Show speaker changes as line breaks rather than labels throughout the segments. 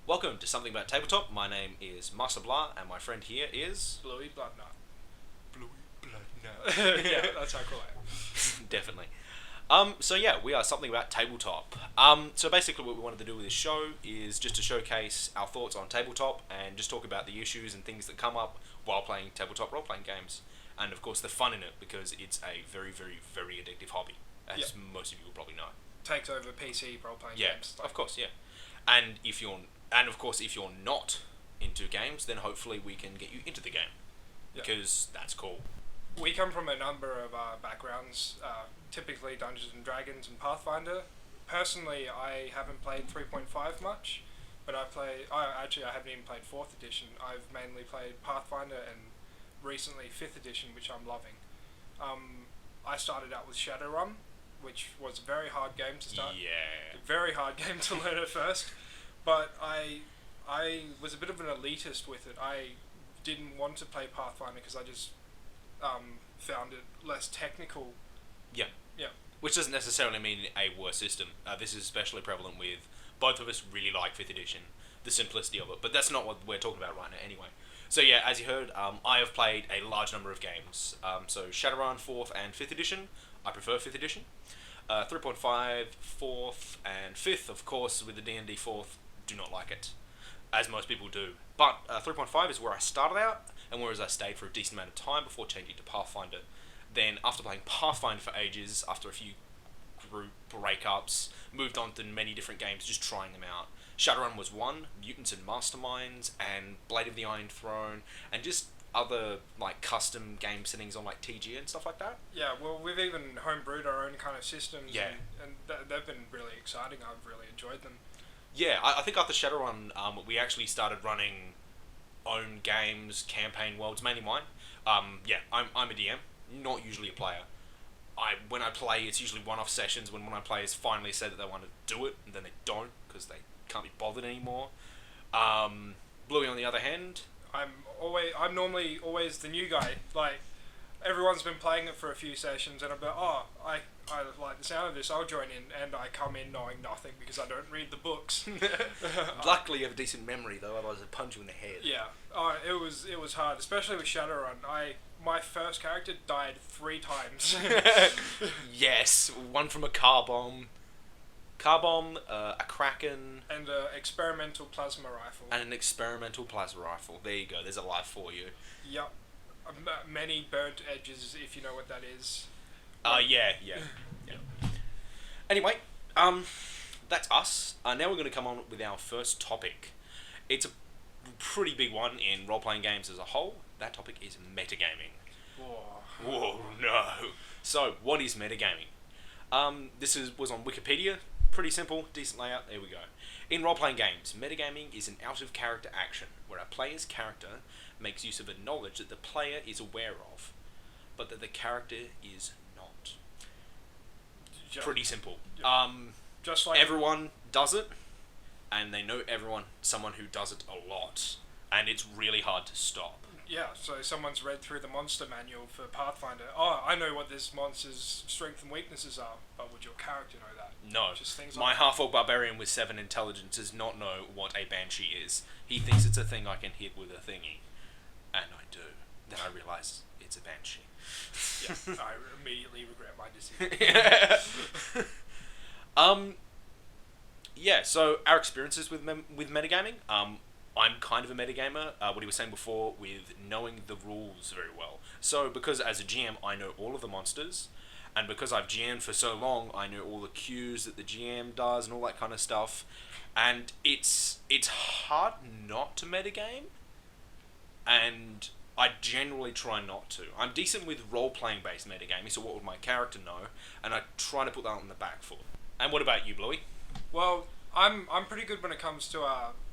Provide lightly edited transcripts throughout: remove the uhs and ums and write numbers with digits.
Welcome to Something About Tabletop. My name is Master Blah, and my friend here is...
Bluey Bloodnut.
Bluey Bloodnut.
Yeah, that's how cool I am.
Definitely. We are Something About Tabletop. So basically what we wanted to do with this show is just to showcase our thoughts on tabletop and just talk about the issues and things that come up while playing tabletop role-playing games. And of course the fun in it, because it's a very, very, very addictive hobby, as most of you will probably know.
Takes over PC role-playing games.
Yeah, of course, yeah. And if you're not into games, then hopefully we can get you into the game, because that's cool.
We come from a number of backgrounds, typically Dungeons and Dragons and Pathfinder. Personally, I haven't played 3.5 much, but I haven't even played 4th edition. I've mainly played Pathfinder and recently 5th edition, which I'm loving. I started out with Shadowrun, which was a very hard game to start.
Yeah.
A very hard game to learn at first, but I was a bit of an elitist with it. I didn't want to play Pathfinder because I just found it less technical.
Yeah.
Yeah.
Which doesn't necessarily mean a worse system. This is especially prevalent with both of us really like 5th edition, the simplicity of it, but that's not what we're talking about right now anyway. So yeah, as you heard, I have played a large number of games. So Shadowrun 4th and 5th edition. I prefer 5th edition. 3.5, 4th, and 5th, of course, with the D&D 4th, do not like it, as most people do. But 3.5 is where I started out, and whereas I stayed for a decent amount of time before changing to Pathfinder. Then, after playing Pathfinder for ages, after a few group breakups, moved on to many different games, just trying them out. Shadowrun was one, Mutants and Masterminds, and Blade of the Iron Throne, and just other like custom game settings on like TG and stuff like that.
Yeah, well, we've even homebrewed our own kind of systems.
Yeah.
And they've been really exciting. I've really enjoyed them.
Yeah, I think after Shadowrun, we actually started running own games, campaign worlds, mainly mine. I'm a DM, not usually a player. When I play, it's usually one-off sessions when players finally say that they want to do it, and then they don't, because they can't be bothered anymore. Bluey, on the other hand...
I'm normally always the new guy. Like, everyone's been playing it for a few sessions, and I'm like, I like the sound of this, I'll join in, and I come in knowing nothing because I don't read the books.
Luckily you have a decent memory though, otherwise I'd punch you in the head.
Yeah, it was hard, especially with Shadowrun. My first character died 3 times.
Yes, one from a car bomb, a kraken,
and an experimental plasma rifle.
And an experimental plasma rifle. There you go, there's a life for you.
Yep. Many burnt edges, if you know what that is.
Yeah. Anyway, that's us. Now we're going to come on with our first topic. It's a pretty big one in role-playing games as a whole. That topic is metagaming. Whoa, no. So, what is metagaming? This was on Wikipedia. Pretty simple, decent layout, there we go. In role-playing games, metagaming is an out-of-character action where a player's character makes use of a knowledge that the player is aware of, but that the character is not. Pretty simple.
Just like
everyone does it, and they know someone who does it a lot, and it's really hard to stop.
Yeah, so someone's read through the monster manual for Pathfinder. Oh, I know what this monster's strengths and weaknesses are, but would your character know that?
No.
Just things
My
like
half-orc barbarian with 7 intelligence does not know what a banshee is. He thinks it's a thing I can hit with a thingy. And I do. Then I realise it's a banshee.
Yeah, I immediately regret my decision.
So our experiences with metagaming, I'm kind of a metagamer, what he was saying before, with knowing the rules very well. So, because as a GM, I know all of the monsters, and because I've GM'd for so long, I know all the cues that the GM does and all that kind of stuff, and it's hard not to metagame, and I generally try not to. I'm decent with role-playing based metagaming, so what would my character know, and I try to put that on the back foot. And what about you, Bluey?
Well, I'm pretty good when it comes to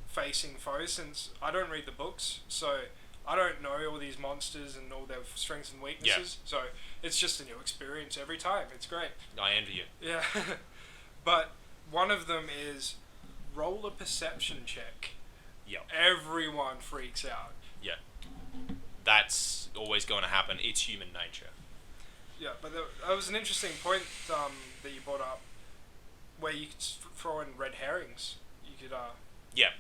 facing foes, since I don't read the books, so I don't know all these monsters and all their strengths and weaknesses. So it's just a new experience every time. It's great.
I envy you.
Yeah. But one of them is roll a perception check.
Yep.
Everyone freaks out.
Yeah. That's always going to happen. It's human nature.
Yeah, but that was an interesting point that you brought up, where you could throw in red herrings. You could
Yeah.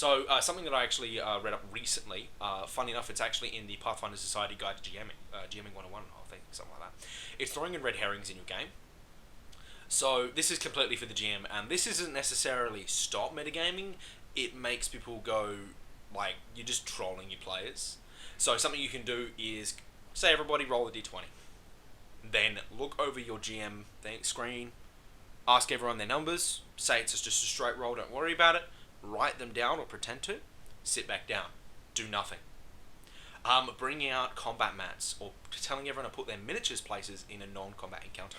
So something that I actually read up recently, funny enough, it's actually in the Pathfinder Society Guide to GMing, GMing 101, I think, something like that. It's throwing in red herrings in your game. So this is completely for the GM, and this isn't necessarily stop metagaming. It makes people go, like, you're just trolling your players. So something you can do is, say everybody roll a d20. Then look over your GM screen, ask everyone their numbers, say it's just a straight roll, don't worry about it, write them down or pretend to, sit back down, do nothing. Bringing out combat mats, or telling everyone to put their miniatures places in a non-combat encounter.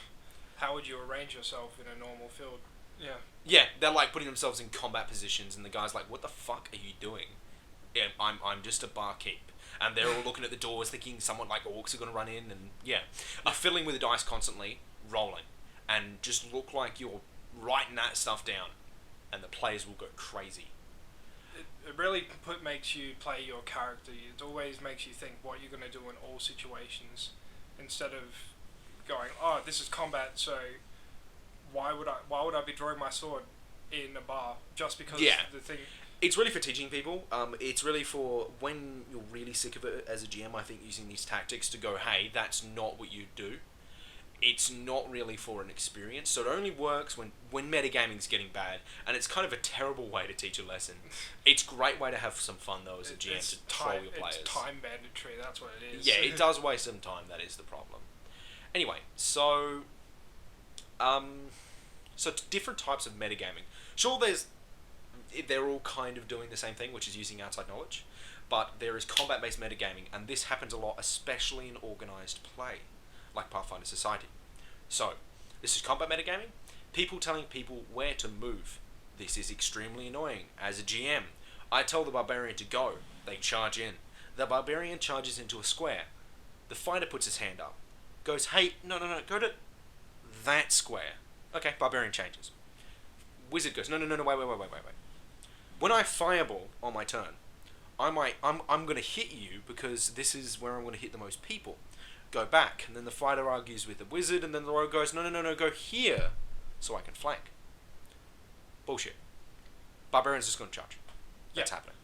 How would you arrange yourself in a normal field? Yeah.
Yeah, they're like putting themselves in combat positions, and the guy's like, "What the fuck are you doing?" Yeah, I'm just a barkeep, and they're all looking at the doors, thinking someone like orcs are gonna run in, and yeah, fiddling with the dice constantly, rolling, and just look like you're writing that stuff down, and the players will go crazy.
It really makes you play your character. It always makes you think what you're gonna do in all situations, instead of going, oh, this is combat, so why would I be drawing my sword in a bar just because the thing.
It's really for teaching people. It's really for when you're really sick of it as a GM. I think using these tactics to go, hey, that's not what you do. It's not really for an experience. So it only works when metagaming's getting bad, and it's kind of a terrible way to teach a lesson. It's a great way to have some fun though as a GM to troll your players.
It's time mandatory. That's what it is.
Yeah, it does waste some time. That is the problem. Anyway, so different types of metagaming. Sure, they're all kind of doing the same thing, which is using outside knowledge, but there is combat-based metagaming, and this happens a lot, especially in organised play, like Pathfinder Society. So, this is combat metagaming, people telling people where to move. This is extremely annoying. As a GM, I tell the barbarian to go, they charge in. The barbarian charges into a square. The fighter puts his hand up, goes, hey, no, go to that square. Okay, barbarian changes. Wizard goes, no, wait. When I fireball on my turn, I'm going to hit you because this is where I'm going to hit the most people. Go back, and then the fighter argues with the wizard, and then the rogue goes, no, go here, so I can flank. Bullshit. Barbarian's just going to charge. That's happening.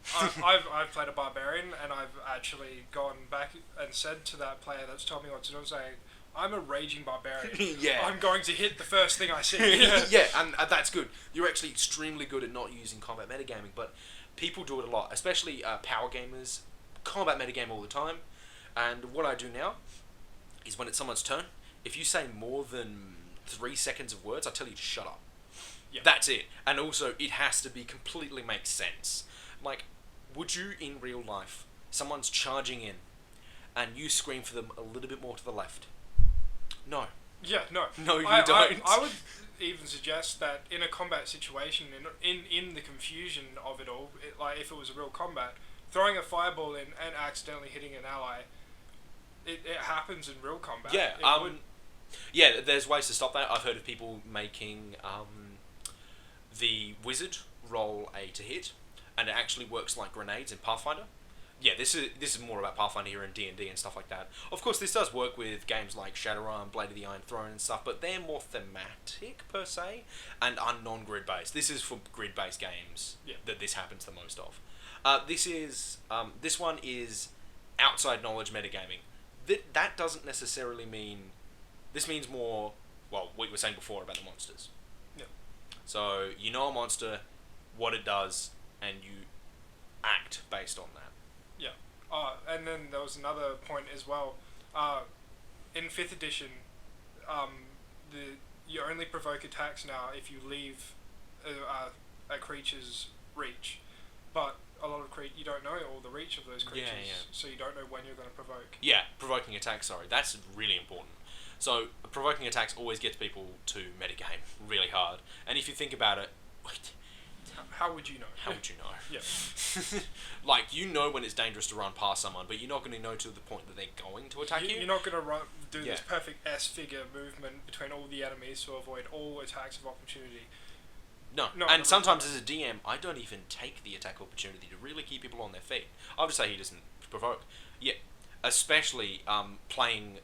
I've played a barbarian, and I've actually gone back and said to that player that's told me what to do, saying, I'm a raging barbarian.
Yeah.
I'm going to hit the first thing I see.
Yeah, and that's good. You're actually extremely good at not using combat metagaming, but people do it a lot, especially power gamers. Combat metagame all the time. And what I do now is when it's someone's turn, if you say more than 3 seconds of words, I tell you to shut up.
Yep.
That's it. And also, it has to be completely make sense. Like, would you in real life, someone's charging in, and you scream for them a little bit more to the left? No.
Yeah, no.
No, you don't.
I would even suggest that in a combat situation, in the confusion of it all, like if it was a real combat, throwing a fireball in and accidentally hitting an ally, it happens in real combat.
Yeah, yeah, there's ways to stop that. I've heard of people making the wizard roll a to hit, and it actually works like grenades in Pathfinder. Yeah, this is more about Pathfinder here and D&D and stuff like that. Of course, this does work with games like Shadowrun, Blade of the Iron Throne and stuff, but they're more thematic, per se, and are non-grid based. This is for grid-based games that this happens the most of. This one is outside knowledge metagaming. That doesn't necessarily mean... This means more, well, what you were saying before about the monsters.
Yeah.
So, you know a monster, what it does, and you act based on that.
Yeah. And then there was another point as well. In 5th edition, you only provoke attacks now if you leave a creature's reach. But a lot of you don't know all the reach of those creatures, so you don't know when you're going to provoke.
Yeah, provoking attacks, sorry. That's really important. So, provoking attacks always gets people to metagame really hard. And if you think about it...
How would you know?
How would you know?
Yeah.
Like, you know when it's dangerous to run past someone, but you're not going to know to the point that they're going to attack you.
You're not going to do this perfect S-figure movement between all the enemies to avoid all attacks of opportunity.
No, and sometimes as a DM, I don't even take the attack opportunity to really keep people on their feet. I would say he doesn't provoke. Yeah, especially playing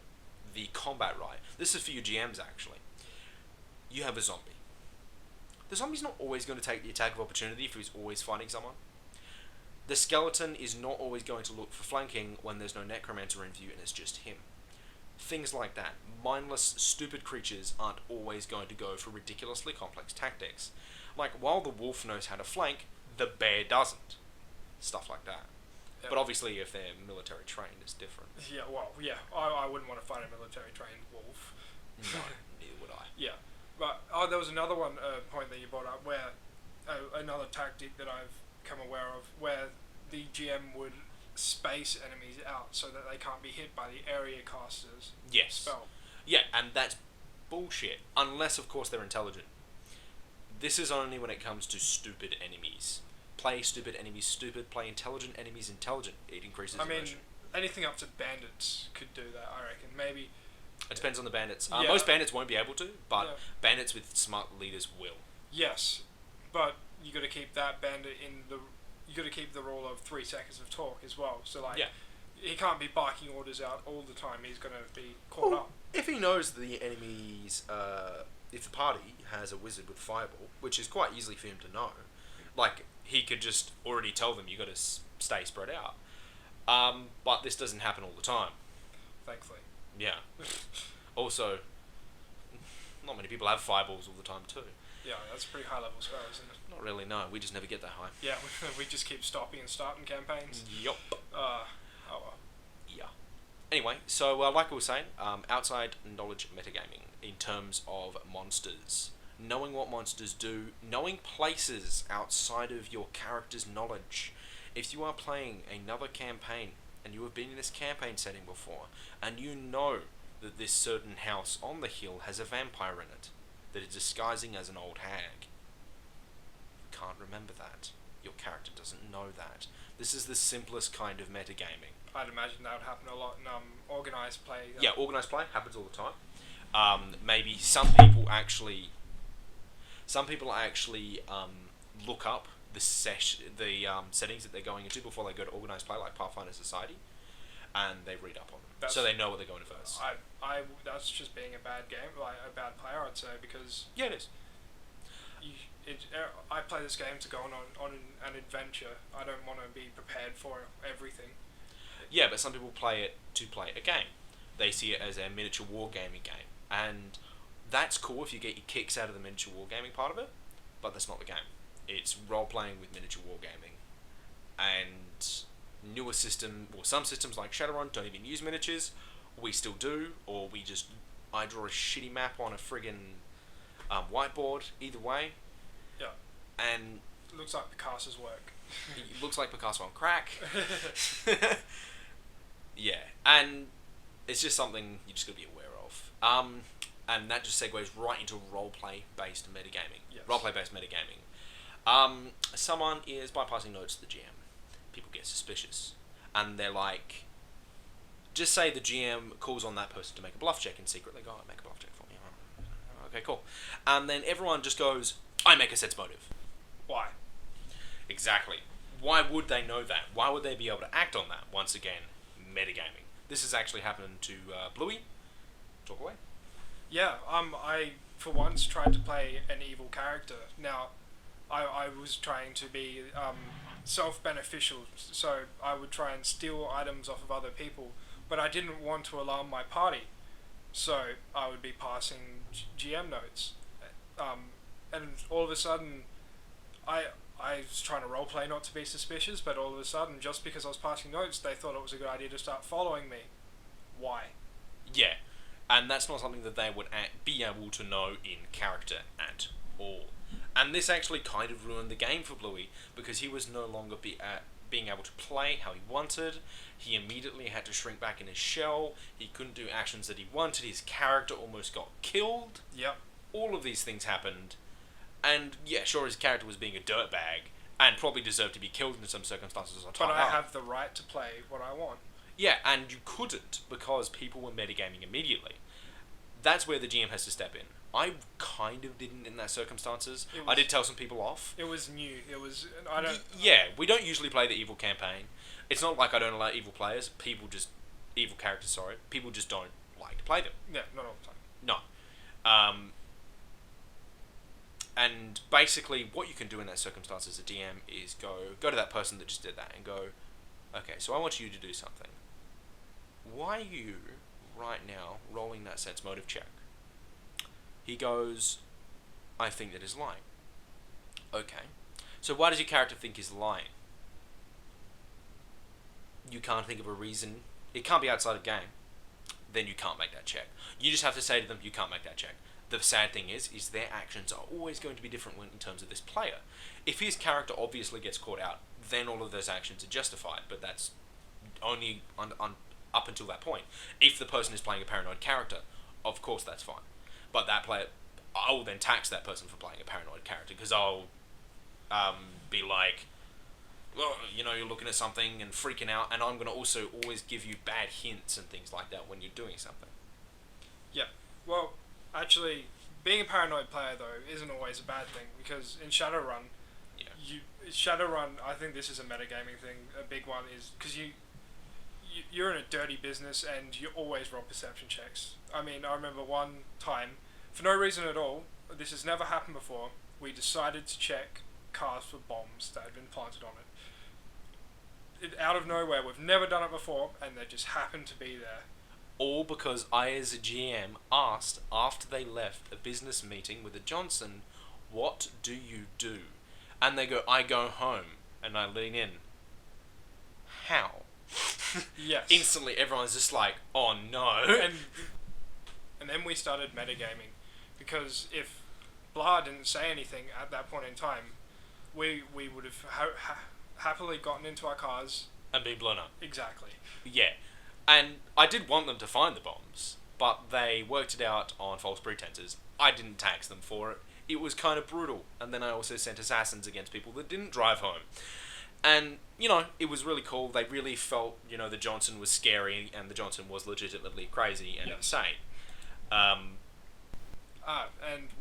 the combat right. This is for your GMs, actually. You have a zombie. The zombie's not always going to take the attack of opportunity if he's always fighting someone. The skeleton is not always going to look for flanking when there's no necromancer in view and it's just him. Things like that. Mindless, stupid creatures aren't always going to go for ridiculously complex tactics. Like, while the wolf knows how to flank, the bear doesn't. Stuff like that.
Yeah.
But obviously, if they're military trained, it's different.
Yeah, well, yeah. I wouldn't want to fight a military trained wolf.
No, neither would I.
Yeah. But there was another one point that you brought up where another tactic that I've come aware of where the GM would space enemies out so that they can't be hit by the area caster's
Yes.
spell.
Yeah, and that's bullshit. Unless, of course, they're intelligent. This is only when it comes to stupid enemies. Play stupid enemies stupid, play intelligent enemies intelligent. It increases immersion.
Anything up to bandits could do that, I reckon. Maybe.
It depends on the bandits.
Yeah.
Most bandits won't be able to, but
Yeah.
bandits with smart leaders will.
Yes, but you got to keep that bandit in the. You got to keep the rule of 3 seconds of talk as well. So like,
Yeah.
he can't be barking orders out all the time. He's gonna be caught up.
If he knows the enemies, if the party has a wizard with fireball, which is quite easily for him to know, like, he could just already tell them you got to stay spread out. But this doesn't happen all the time.
Thankfully.
Yeah. Also, not many people have fireballs all the time too.
Yeah, that's a pretty high level spell, isn't it?
Not really, no. We just never get that high.
Yeah, we just keep stopping and starting campaigns.
Yup.
Oh well.
Yeah. Anyway, so like I was saying, outside knowledge metagaming in terms of monsters. Knowing what monsters do, knowing places outside of your character's knowledge. If you are playing another campaign and you have been in this campaign setting before, and you know that this certain house on the hill has a vampire in it that is disguising as an old hag, you can't remember that. Your character doesn't know that. This is the simplest kind of metagaming.
I'd imagine that would happen a lot in organised play.
Yeah, organised play happens all the time. Maybe some people actually look up the settings that they're going into before they go to organised play, like Pathfinder Society, and they read up on them, so they know what they're going to first.
That's just being a bad game, like a bad player, I'd say, because
Yeah, it is.
I play this game to go on an adventure. I don't want to be prepared for everything.
Yeah, but some people play it to play a game. They see it as a miniature wargaming game, and that's cool if you get your kicks out of the miniature wargaming part of it, but that's not the game. It's role-playing with miniature wargaming. And some systems like Shadowrun don't even use miniatures. We still do, or I draw a shitty map on a friggin' whiteboard, either way.
Yeah.
And
It looks like Picasso's work.
it looks like Picasso on crack. Yeah, and it's just something you just got to be aware of. And that just segues right into role-play-based metagaming.
Yes.
Role-play-based metagaming. Someone is bypassing notes to the GM. People get suspicious. And they're like... Just say the GM calls on that person to make a bluff check and secretly go, make a bluff check for me. Okay, cool. And then everyone just goes, I make a sense motive.
Why?
Exactly. Why would they know that? Why would they be able to act on that? Once again, metagaming. This has actually happened to Bluey. Talk away.
Yeah, I for once tried to play an evil character. Now, I was trying to be self-beneficial, so I would try and steal items off of other people, but I didn't want to alarm my party, so I would be passing GM notes. And all of a sudden, I was trying to roleplay not to be suspicious, but all of a sudden, just because I was passing notes, they thought it was a good idea to start following me. Why?
Yeah, and that's not something that they would be able to know in character at all. And this actually kind of ruined the game for Bluey, because he was no longer being able to play how he wanted. He immediately had to shrink back in his shell. He couldn't do actions that he wanted. His character almost got killed.
Yep.
All of these things happened. And yeah, sure, his character was being a dirtbag and probably deserved to be killed in some circumstances on top.
But I have the right to play what I want.
Yeah, and you couldn't because people were metagaming immediately. That's where the GM has to step in. I kind of didn't in that circumstances. I did tell some people off.
It was new. It was...
Yeah, we don't usually play the evil campaign. It's not like I don't allow evil players. Evil characters, sorry. People just don't like to play them.
Yeah, not all the time.
No. And basically, what you can do in that circumstance as a DM is go to that person that just did that and go, okay, so I want you to do something. Why are you right now rolling that sense motive check? He goes, I think that he's lying. Okay. So why does your character think he's lying? You can't think of a reason. It can't be outside of game. Then you can't make that check. You just have to say to them, you can't make that check. The sad thing is their actions are always going to be different in terms of this player. If his character obviously gets caught out, then all of those actions are justified, but that's only up until that point. If the person is playing a paranoid character, of course that's fine. But that player, I will then tax that person for playing a paranoid character, because I'll be like, well, you're looking at something and freaking out, and I'm going to also always give you bad hints and things like that when you're doing something.
Yeah. Well, actually, being a paranoid player, though, isn't always a bad thing, because in Shadowrun, Shadowrun, I think this is a metagaming thing. A big one is because you're in a dirty business and you always roll perception checks. I mean, I remember one time, for no reason at all, this has never happened before, we decided to check cars for bombs that had been planted on it. Out of nowhere, we've never done it before, and they just happened to be there.
All because I, as a GM, asked after they left a business meeting with a Johnson, what do you do? And they go, I go home. And I lean in. How?
Yes.
Instantly, everyone's just like, oh no.
And then we started metagaming. Because if Blah didn't say anything at that point in time, we would have happily gotten into our cars.
And been blown up.
Exactly.
Yeah. And I did want them to find the bombs, but they worked it out on false pretenses. I didn't tax them for it. It was kind of brutal. And then I also sent assassins against people that didn't drive home. And, it was really cool. They really felt, the Johnson was scary, and the Johnson was legitimately crazy and insane.
And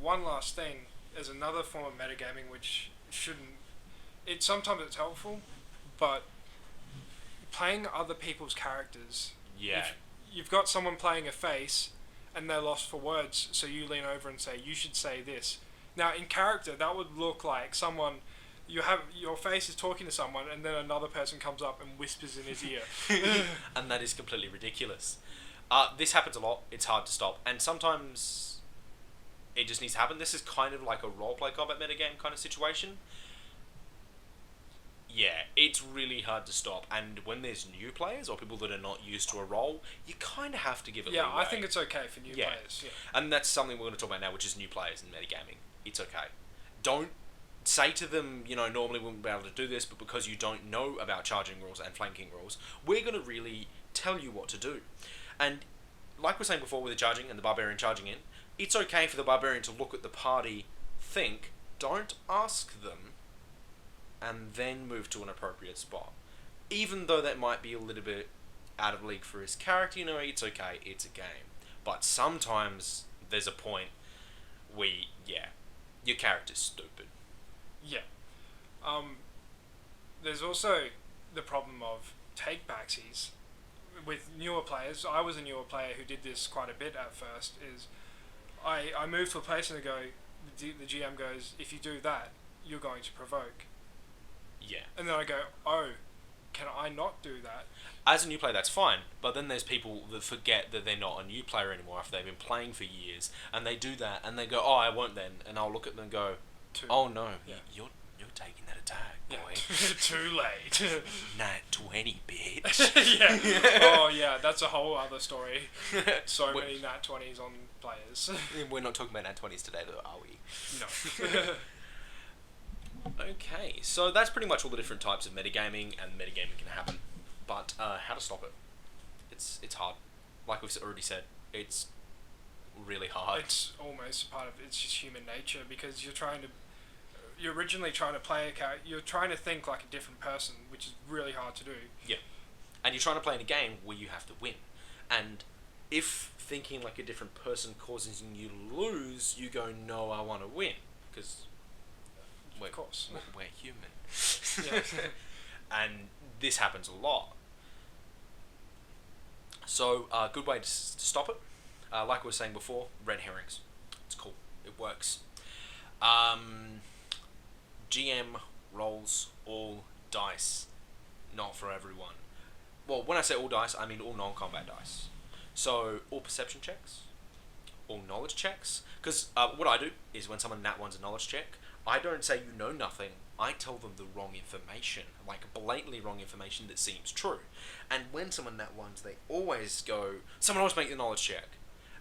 one last thing is another form of metagaming which shouldn't... Sometimes it's helpful, but playing other people's characters.
Yeah.
You've got someone playing a face, and they're lost for words, so you lean over and say, you should say this. Now, in character, that would look like someone... your face is talking to someone, and then another person comes up and whispers in his ear.
And that is completely ridiculous. This happens a lot. It's hard to stop. And sometimes it just needs to happen. This is kind of like a roleplay combat metagame kind of situation. Yeah, it's really hard to stop. And when there's new players or people that are not used to a role, you kind of have to give it leeway.
I think it's okay for new players. Yeah.
And that's something we're going to talk about now, which is new players in metagaming. It's okay. Don't say to them, normally we wouldn't be able to do this, but because you don't know about charging rules and flanking rules, we're going to really tell you what to do. And like we were saying before with the charging and the barbarian charging in, it's okay for the barbarian to look at the party, think, don't ask them, and then move to an appropriate spot. Even though that might be a little bit out of league for his character, it's okay, it's a game. But sometimes there's a point where, your character's stupid.
Yeah. There's also the problem of take backsies. With newer players, I was a newer player who did this quite a bit at first, is I moved to a place and the GM goes, if you do that, you're going to provoke.
Yeah.
And then I go, oh, can I not do that?
As a new player, that's fine, but then there's people that forget that they're not a new player anymore after they've been playing for years, and they do that, and they go, oh, I won't then, and I'll look at them and go, oh no, you're taking that attack, boy.
Too late.
Nat 20, bitch.
Yeah. Oh yeah, that's a whole other story. So many Nat 20s on players.
We're not talking about Nat 20s today, though, are we?
No.
Okay, so that's pretty much all the different types of metagaming, and metagaming can happen. But how to stop it? It's hard. Like we've already said, it's really hard.
It's almost part of it's just human nature, because you're originally trying to play a character. You're trying to think like a different person, which is really hard to do.
Yeah, and you're trying to play in a game where you have to win. And if thinking like a different person causes you to lose, you go, no, I want to win, because
of course
we're human.
Yeah.
And this happens a lot. So a good way to stop it, like we were saying before, red herrings. It's cool. It works. GM rolls all dice, not for everyone. Well, when I say all dice, I mean all non-combat dice. So, all perception checks, all knowledge checks. Because what I do is when someone nat one's a knowledge check, I don't say you know nothing. I tell them the wrong information, like blatantly wrong information that seems true. And when someone nat ones, they always go, someone always make the knowledge check.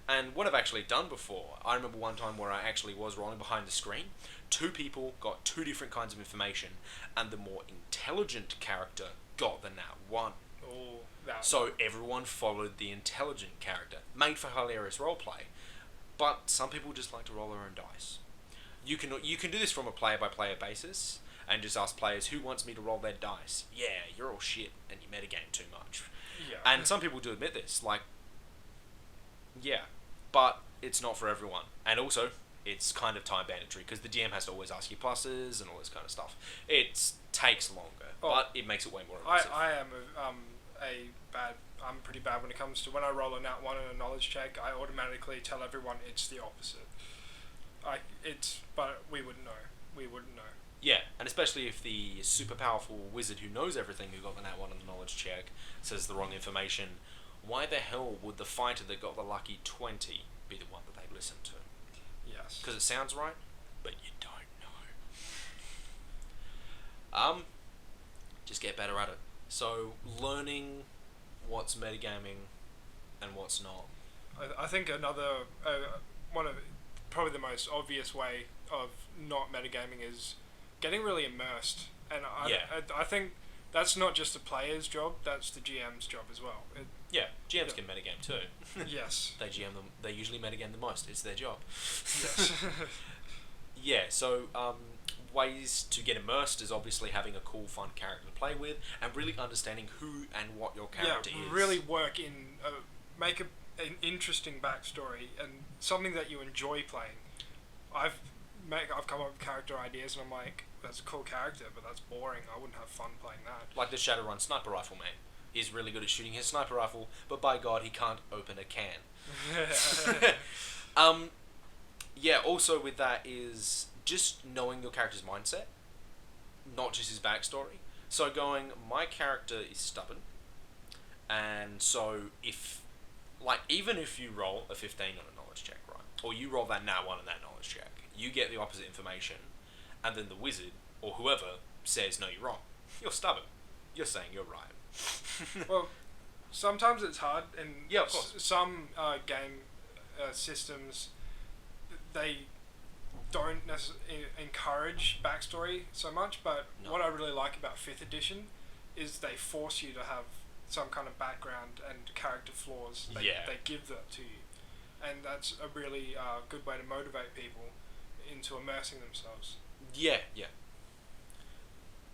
And what I've actually done before, I remember one time where I actually was rolling behind the screen. Two people got two different kinds of information, and the more intelligent character got the nat one.
Oh, that.
So everyone followed the intelligent character, made for hilarious roleplay. But some people just like to roll their own dice. You can do this from a player by player basis, and just ask players who wants me to roll their dice. Yeah, you're all shit, and you metagame too much.
Yeah.
And some people do admit this, like, yeah, but it's not for everyone. And also, it's kind of time mandatory because the DM has to always ask you pluses and all this kind of stuff. It takes longer, but it makes it way more immersive.
I am I'm pretty bad when it comes to when I roll a nat one in a knowledge check. I automatically tell everyone it's the opposite. But we wouldn't know. We wouldn't know.
Yeah, and especially if the super powerful wizard who knows everything who got the nat one on the knowledge check says the wrong information. Why the hell would the fighter that got the lucky 20 be the one that they listen to?
Yes.
Because it sounds right, but you don't know. Just get better at it. So, learning what's metagaming and what's not.
I think another one of probably the most obvious way of not metagaming is getting really immersed. And I think that's not just the player's job; that's the GM's job as well.
GMs can metagame too.
Yes.
They GM them. They usually metagame the most. It's their job.
Yes.
Yeah. So ways to get immersed is obviously having a cool, fun character to play with, and really understanding who and what your character is.
Really work in make an interesting backstory and something that you enjoy playing. I've come up with character ideas and I'm like, that's a cool character, but that's boring. I wouldn't have fun playing that.
Like the Shadowrun sniper rifle man. He's really good at shooting his sniper rifle, but by God, he can't open a can. Also with that is just knowing your character's mindset, not just his backstory. So my character is stubborn, and so even if you roll a 15 on a knowledge check, right, or you roll that nat 1 on that knowledge check, you get the opposite information, and then the wizard, or whoever, says, no, you're wrong. You're stubborn. You're saying you're right.
Well, sometimes it's hard, and
yeah, of course.
Some game systems, they don't necessarily encourage backstory so much, but what I really like about 5th edition is they force you to have some kind of background and character flaws. They give that to you. And that's a really good way to motivate people into immersing themselves. Yeah.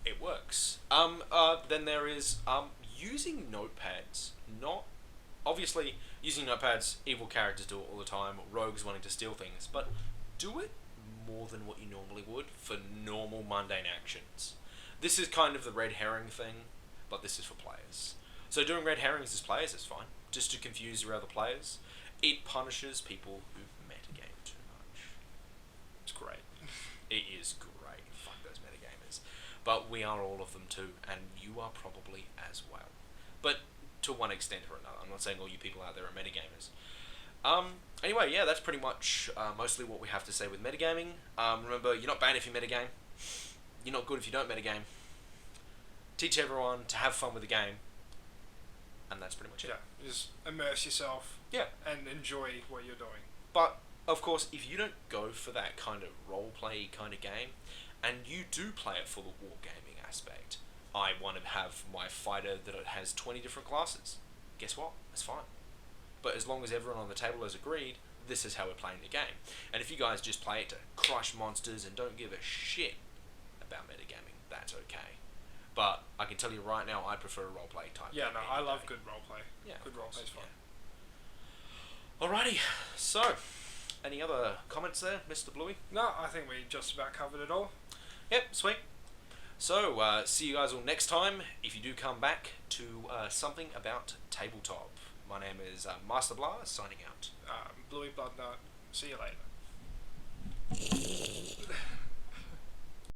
It works. Then there is using notepads. Not obviously using notepads. Evil characters do it all the time. Rogues wanting to steal things, but do it more than what you normally would for normal mundane actions. This is kind of the red herring thing, but this is for players. So doing red herrings as players is fine, just to confuse your other players. It punishes people who metagame too much. It's great. It is great. Fuck those metagamers. But we are all of them too, and you are probably as well. But to one extent or another. I'm not saying all you people out there are metagamers. Anyway, yeah, that's pretty much mostly what we have to say with metagaming. Remember, you're not bad if you metagame. You're not good if you don't metagame. Teach everyone to have fun with the game. And that's pretty much it.
Yeah, just immerse yourself.
Yeah.
And enjoy what you're doing.
But, of course, if you don't go for that kind of roleplay kind of game, and you do play it for the wargaming aspect, I want to have my fighter that it has 20 different classes. Guess what? That's fine. But as long as everyone on the table has agreed, this is how we're playing the game. And if you guys just play it to crush monsters and don't give a shit about metagaming, that's okay. But I can tell you right now, I prefer a roleplay type.
Yeah, no, I love good roleplay. Yeah, good roleplay is fun.
Yeah. Alrighty, so any other comments there, Mr. Bluey?
No, I think we just about covered it all.
Yep, sweet. So, see you guys all next time. If you do come back to something about Tabletop. My name is Master Blah, signing out.
Bluey Blood Nut. See you later.